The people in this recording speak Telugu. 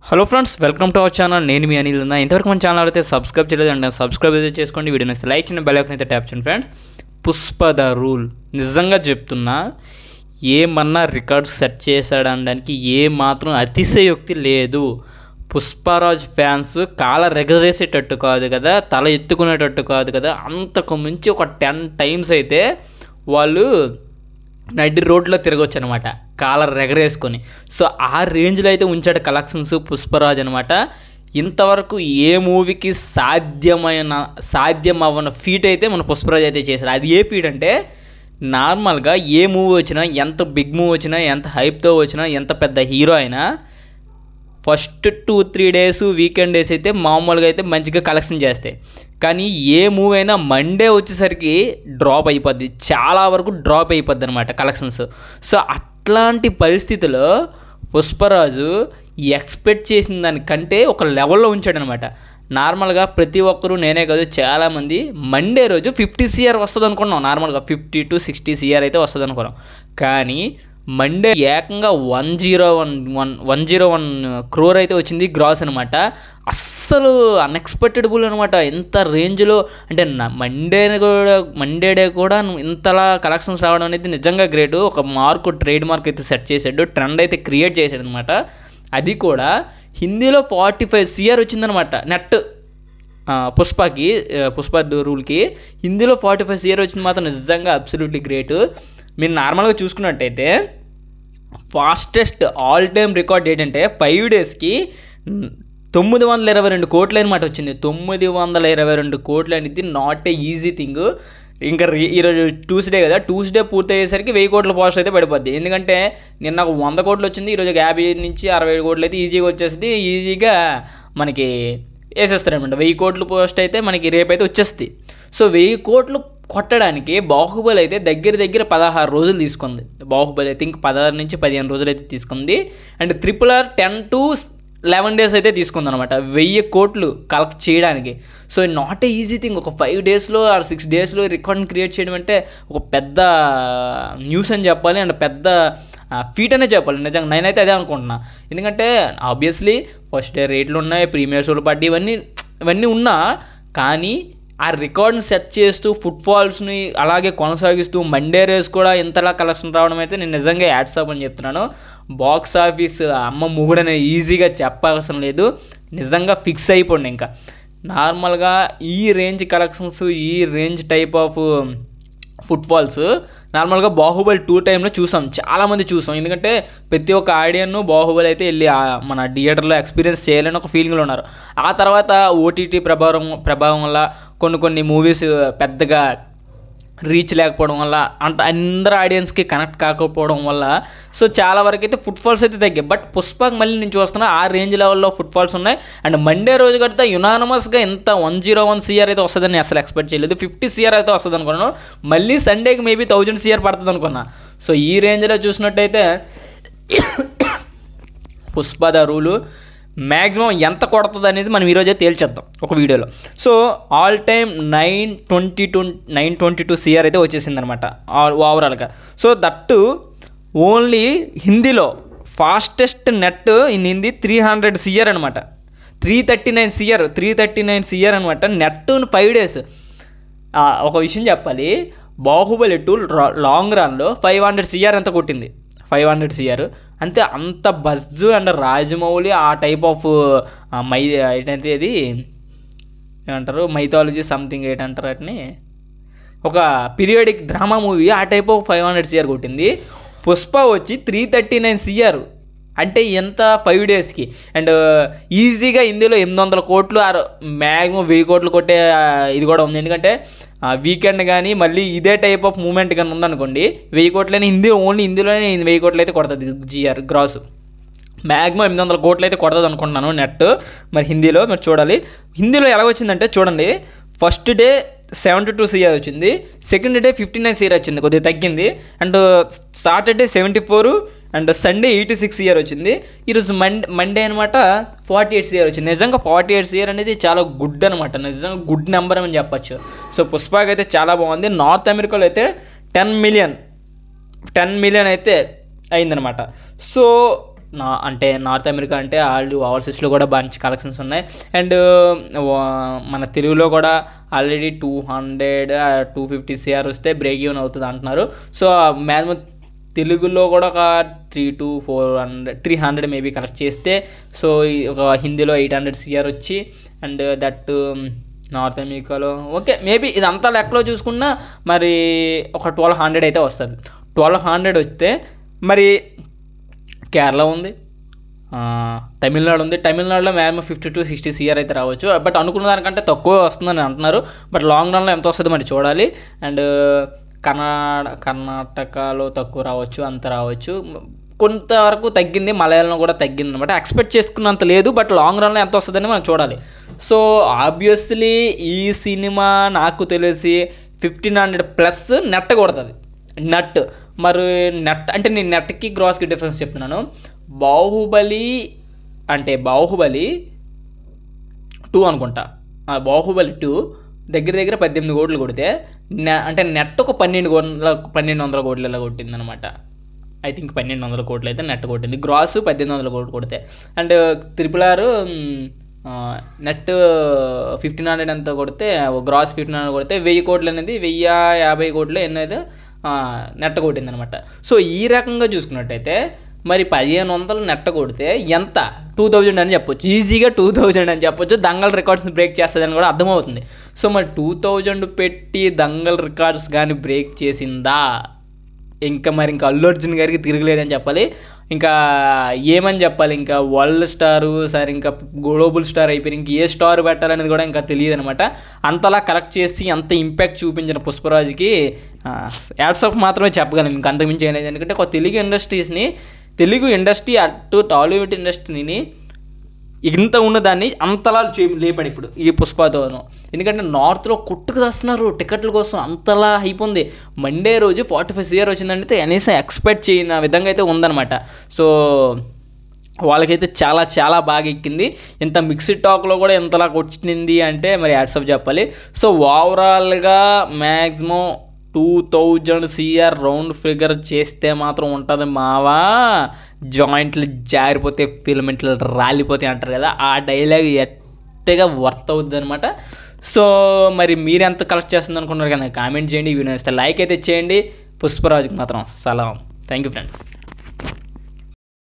Hello friends, welcome to our channel. నేను మీ అనిల్ ఉన్నా. ఇంతవరకు మన ఛానల్ అయితే సబ్స్క్రైబ్ చేయలేదంటే సబ్స్క్రైబ్ అయితే చేసుకోండి. వీడియో నచ్చితే లైక్ చేయండి, బెల్ ఐకాన్ అయితే ట్యాప్ చేయండి. ఫ్రెండ్స్, పుష్ప ద రూల్ నిజంగా చెప్తున్నా, ఏమన్నా రికార్డ్ సెట్ చేశాడనడానికి ఏ మాత్రం అతిశయోక్తి లేదు. పుష్పరాజ్ ఫ్యాన్స్ కాలర్ ఎగరేసేటట్టు కాదు కదా, తల ఎత్తుకునేటట్టు కాదు కదా, అంతకు మించి ఒక 10 times అయితే వాళ్ళు నడి రోడ్లో తిరగొచ్చు అనమాట, కాలర్ ఎగరేసుకొని. సో ఆ రేంజ్లో అయితే ఉంచాడు కలెక్షన్స్ పుష్పరాజ్ అనమాట. ఇంతవరకు ఏ మూవీకి సాధ్యం అవ్వని ఫీట్ అయితే మన పుష్పరాజ్ అయితే చేశాడు. అది ఏ ఫీట్ అంటే, నార్మల్గా ఏ మూవీ వచ్చినా, ఎంత బిగ్ మూవీ వచ్చినా, ఎంత హైప్తో వచ్చినా, ఎంత పెద్ద హీరో అయినా ఫస్ట్ 2-3 days వీకెండ్ డేస్ అయితే మామూలుగా అయితే మంచిగా కలెక్షన్ చేస్తాయి. కానీ ఏ మూవీ అయినా మండే వచ్చేసరికి డ్రాప్ అయిపోద్ది, చాలా వరకు డ్రాప్ అయిపోద్ది అనమాట కలెక్షన్స్. సో అట్లాంటి పరిస్థితిలో పుష్పరాజు ఎక్స్పెక్ట్ చేసిన దానికంటే ఒక లెవెల్లో ఉంచాడనమాట. నార్మల్గా ప్రతి ఒక్కరూ, నేనే కాదు చాలామంది, మండే రోజు 50 CR వస్తుంది అనుకున్నాం. నార్మల్గా 50 to 60 CR అయితే వస్తుంది అనుకున్నాం. కానీ మండే ఏకంగా 101 crore అయితే వచ్చింది గ్రాస్ అనమాట. అస్సలు అన్ఎక్స్పెక్టెడబుల్ అనమాట. ఎంత రేంజ్లో అంటే మండే డే కూడా ఇంతలా కలెక్షన్స్ రావడం అనేది నిజంగా గ్రేటు. ఒక ట్రేడ్ మార్క్ అయితే సెట్ చేశాడు, ట్రెండ్ అయితే క్రియేట్ చేశాడు అనమాట. అది కూడా హిందీలో 45 CR వచ్చిందనమాట నెట్. పుష్ప రూల్కి హిందీలో 45 CR వచ్చింది మాత్రం నిజంగా అబ్సల్యూట్లీ గ్రేటు. మీరు నార్మల్గా చూసుకున్నట్టయితే ఫాస్టెస్ట్ ఆల్ టైమ్ రికార్డ్ ఏంటంటే 5 daysకి 922 కోట్లు అనమాట వచ్చింది. 922 కోట్లు అనేది నాట్ ఏ ఈజీ థింగ్. ఇంకా ఈరోజు ట్యూస్డే కదా, ట్యూస్డే పూర్తి అయ్యేసరికి 1000 కోట్ల పోస్ట్ అయితే పడిపోద్ది. ఎందుకంటే నిన్న 100 కోట్లు వచ్చింది, ఈరోజు 50 నుంచి 60 కోట్లు అయితే ఈజీగా వచ్చేస్తుంది. ఈజీగా మనకి వేసేస్తారనమాట. 1000 కోట్ల పోస్ట్ అయితే మనకి రేపైతే వచ్చేస్తుంది. సో 1000 కోట్లు కొట్టడానికి బాహుబలి అయితే దగ్గర 16 రోజులు తీసుకుంది. బాహుబలి అయితే ఇంక 16 నుంచి 15 రోజులు అయితే తీసుకుంది. అండ్ RRR 10 to 11 days అయితే తీసుకుంది అనమాట 1000 కోట్లు కలెక్ట్ చేయడానికి. So not a easy thing. ఒక 5 daysలో ఆర్ 6 daysలో రికార్డ్ని క్రియేట్ చేయడం అంటే ఒక పెద్ద న్యూస్ అని చెప్పాలి, అండ్ పెద్ద ఫీట్ అనే చెప్పాలి. నిజంగా నేనైతే అదే అనుకుంటున్నా. ఎందుకంటే ఆబ్వియస్లీ ఫస్ట్ డే రేట్లు ఉన్నాయి, ప్రీమియర్ షోలు పట్టి ఇవన్నీ ఉన్నా, కానీ ఆ రికార్డ్ని సెట్ చేస్తూ ఫుట్ఫాల్స్ని అలాగే కొనసాగిస్తూ మండే రేస్ కూడా ఇంతలా కలెక్షన్ రావడం అయితే నేను నిజంగా యాడ్సాప్ అని చెప్తున్నాను. బాక్స్ ఆఫీస్ అమ్మ ముగుడనే ఈజీగా చెప్పవసరం లేదు, నిజంగా ఫిక్స్ అయిపోండి. ఇంకా నార్మల్గా ఈ రేంజ్ కలెక్షన్స్, ఈ రేంజ్ టైప్ ఆఫ్ ఫుట్ఫాల్స్ నార్మల్గా బాహుబలి 2 టైంలో చూసాం, చాలామంది చూసాం. ఎందుకంటే ప్రతి ఒక్క ఆడియన్ను బాహుబలి అయితే వెళ్ళి మన థియేటర్లో ఎక్స్పీరియన్స్ చేయాలని ఒక ఫీలింగ్లో ఉన్నారు. ఆ తర్వాత ఓటీటీ ప్రభావం వల్ల కొన్ని మూవీస్ పెద్దగా రీచ్ లేకపోవడం వల్ల, అంటే అందరు ఆడియన్స్కి కనెక్ట్ కాకపోవడం వల్ల సో చాలా వరకు అయితే ఫుట్ఫాల్స్ అయితే తగ్గాయి. బట్ పుష్పకి మళ్ళీ నేను చూస్తున్నా ఆ రేంజ్ లెవెల్లో ఫుట్ఫాల్స్ ఉన్నాయి. అండ్ మండే రోజు కడితే యునానిమస్గా ఎంత 101 CR అయితే వస్తుందని అసలు ఎక్స్పెక్ట్ చేయలేదు. 50 CR అయితే వస్తుంది అనుకున్నాను. మళ్ళీ సండేకి మేబీ 1000 CR పడుతుంది అనుకున్నా. సో ఈ రేంజ్లో చూసినట్టయితే పుష్ప ద రూలు మ్యాక్సిమం ఎంత కొడుతుంది అనేది మనం ఈరోజే తేల్చేద్దాం ఒక వీడియోలో. సో ఆల్ టైమ్ 922 CR అయితే వచ్చేసింది అనమాట ఓవరాల్గా. సో దట్టు ఓన్లీ హిందీలో fastest net in Hindi 300 CR అనమాట. 339 CR అనమాట నెట్ 5 days. ఒక విషయం చెప్పాలి, బాహుబలి 2 లాంగ్ రన్లో 500 CR ఎంత కొట్టింది, 500 CR అంతే. అంత బజ్జు అండ్ రాజమౌళి ఆ టైప్ ఆఫ్ ఏంటంటే ఇది ఏమంటారు, మైథాలజీ సంథింగ్ ఏంటంటారు వాటిని, ఒక పీరియాడిక్ డ్రామా మూవీ ఆ టైప్ ఆఫ్ 500 CR కొట్టింది. పుష్ప వచ్చి 339 CR అంటే ఎంత 5 daysకి. అండ్ ఈజీగా హిందీలో 800 కోట్లు మ్యాక్సిమం 1000 కోట్లు కొట్టే ఇది కూడా ఉంది. ఎందుకంటే వీకెండ్ కానీ మళ్ళీ ఇదే టైప్ ఆఫ్ మూమెంట్ కానీ ఉందనుకోండి, 1000 కోట్లైనా ఓన్లీ హిందీలోనే 1000 కోట్లు అయితే కొడుతుంది GR గ్రాస్. మ్యాక్సిమం 800 కోట్లు అయితే కొడుతుంది అనుకుంటున్నాను నెట్. మరి హిందీలో మీరు చూడాలి. హిందీలో ఎలా వచ్చిందంటే చూడండి, ఫస్ట్ డే 72 CR వచ్చింది, సెకండ్ డే 59 CR వచ్చింది, కొద్దిగా తగ్గింది. And Saturday 74 and Sunday 86 CR వచ్చింది. ఈరోజు మండే అనమాట 48 CR వచ్చింది. నిజంగా 48 CR అనేది చాలా గుడ్ అనమాట, నిజంగా గుడ్ నెంబర్ అని చెప్పచ్చు. సో పుష్పకి అయితే చాలా బాగుంది. నార్త్ అమెరికాలో అయితే 10 million అయితే అయిందనమాట. సో అంటే నార్త్ అమెరికా అంటే ఆల్రెడీ ఓవర్సీస్లో కూడా మంచి కలెక్షన్స్ ఉన్నాయి. అండ్ మన తెలుగులో కూడా ఆల్రెడీ 200-250 CR వస్తే బ్రేక్ ఈవెన్ అవుతుంది అంటున్నారు. సో మ్యాక్సిమం తెలుగులో కూడా ఒక 300-400-300 మేబీ కలెక్ట్ చేస్తే, సో ఒక హిందీలో 800 CR వచ్చి, అండ్ దట్ నార్త్ అమెరికాలో ఓకే మేబీ ఇదంతా లెక్కలో చూసుకున్నా మరి ఒక 1200 అయితే వస్తుంది. 1200 వస్తే మరి కేరళ ఉంది, తమిళనాడు ఉంది. తమిళనాడులో మ్యాక్సిమం 50-60 CR అయితే రావచ్చు. బట్ అనుకున్న దానికంటే తక్కువ వస్తుందని అంటున్నారు. బట్ లాంగ్ రన్లో ఎంత వస్తుంది మరి చూడాలి. అండ్ కర్ణాటకలో తక్కువ రావచ్చు, అంత రావచ్చు. కొంతవరకు తగ్గింది, మలయాళంలో కూడా తగ్గింది అనమాట. ఎక్స్పెక్ట్ చేసుకున్నంత లేదు, బట్ లాంగ్ రన్లో ఎంత వస్తుందని మనం చూడాలి. సో ఆబ్వియస్లీ ఈ సినిమా నాకు తెలిసి 1500+ నెట్ కొడుతుంది. నెట్ మరి నెట్ అంటే నేను నెట్కి గ్రాస్కి డిఫరెన్స్ చెప్తున్నాను. బాహుబలి 2 అనుకుంటా, బాహుబలి 2 దగ్గర 18 కోట్లు కొడితే అంటే నెట్ ఒక 1200 కోట్లలో కొట్టింది అనమాట. ఐ థింక్ 1200 కోట్లు అయితే నెట్ కొట్టింది, గ్రాస్ 1800 కోట్లు కొడితే. అండ్ RRR నెట్ 1500 ఎంత కొడితే, గ్రాస్ 1500 కొడితే 1000 కోట్లు అనేది 1050 కోట్లు ఎన్నైతే నెట్ కొట్టింది అనమాట. సో ఈ రకంగా చూసుకున్నట్టయితే మరి 1500 నెట్ కొడితే ఎంత 2000 అని చెప్పొచ్చు, ఈజీగా 2000 అని చెప్పొచ్చు. దంగల్ రికార్డ్స్ని బ్రేక్ చేస్తుందని కూడా అర్థమవుతుంది. సో మరి 2000 పెట్టి దంగల్ రికార్డ్స్ కానీ బ్రేక్ చేసిందా, ఇంకా అల్లు అర్జున్ గారికి తిరగలేదని చెప్పాలి. ఇంకా ఏమని చెప్పాలి, ఇంకా వరల్డ్ స్టారు సరే, ఇంకా గ్లోబల్ స్టార్ అయిపోయి ఇంక ఏ స్టార్ పెట్టాలనేది కూడా ఇంకా తెలియదు అనమాట. అంతలా కలెక్ట్ చేసి అంత ఇంపాక్ట్ చూపించిన పుష్పరాజ్కి యాడ్స్ ఆఫ్ మాత్రమే చెప్పగలను, ఇంకా అంతకుమించి అనేది. ఎందుకంటే ఒక తెలుగు ఇండస్ట్రీ అటు టాలీవుడ్ ఇండస్ట్రీని ఇంత ఉన్నదాన్ని అంతలా లేపాడు ఇప్పుడు ఈ పుష్పతోను. ఎందుకంటే నార్త్లో కొట్టుకు చేస్తున్నారు టికెట్ల కోసం, అంతలా అయిపోయింది. మండే రోజు 45 CR వచ్చిందంటే కనీసం ఎక్స్పెక్ట్ చేయని విధంగా అయితే ఉందన్నమాట. సో వాళ్ళకైతే చాలా చాలా బాగా ఎక్కింది. ఇంత మిక్స్డ్ టాక్లో కూడా ఇంతలా వచ్చింది అంటే మరి హ్యాట్స్ ఆఫ్ చెప్పాలి. సో ఓవరాల్గా మ్యాక్సిమం 2000 CR రౌండ్ ఫిగర్ చేస్తే మాత్రం ఉంటుంది మావా, జాయింట్లు జారిపోతే ఫిలమెంట్లు రాలిపోతాయి అంటారు కదా, ఆ డైలాగ్ ఎట్టగా వర్త్ అవుద్ది అనమాట. సో మరి మీరు ఎంత కలెక్ట్ చేస్తుంది అనుకున్నారు కదా కామెంట్ చేయండి. వీడియో ఇస్తే లైక్ అయితే చేయండి. పుష్పరాజుకి మాత్రం సలాం. Thank you friends.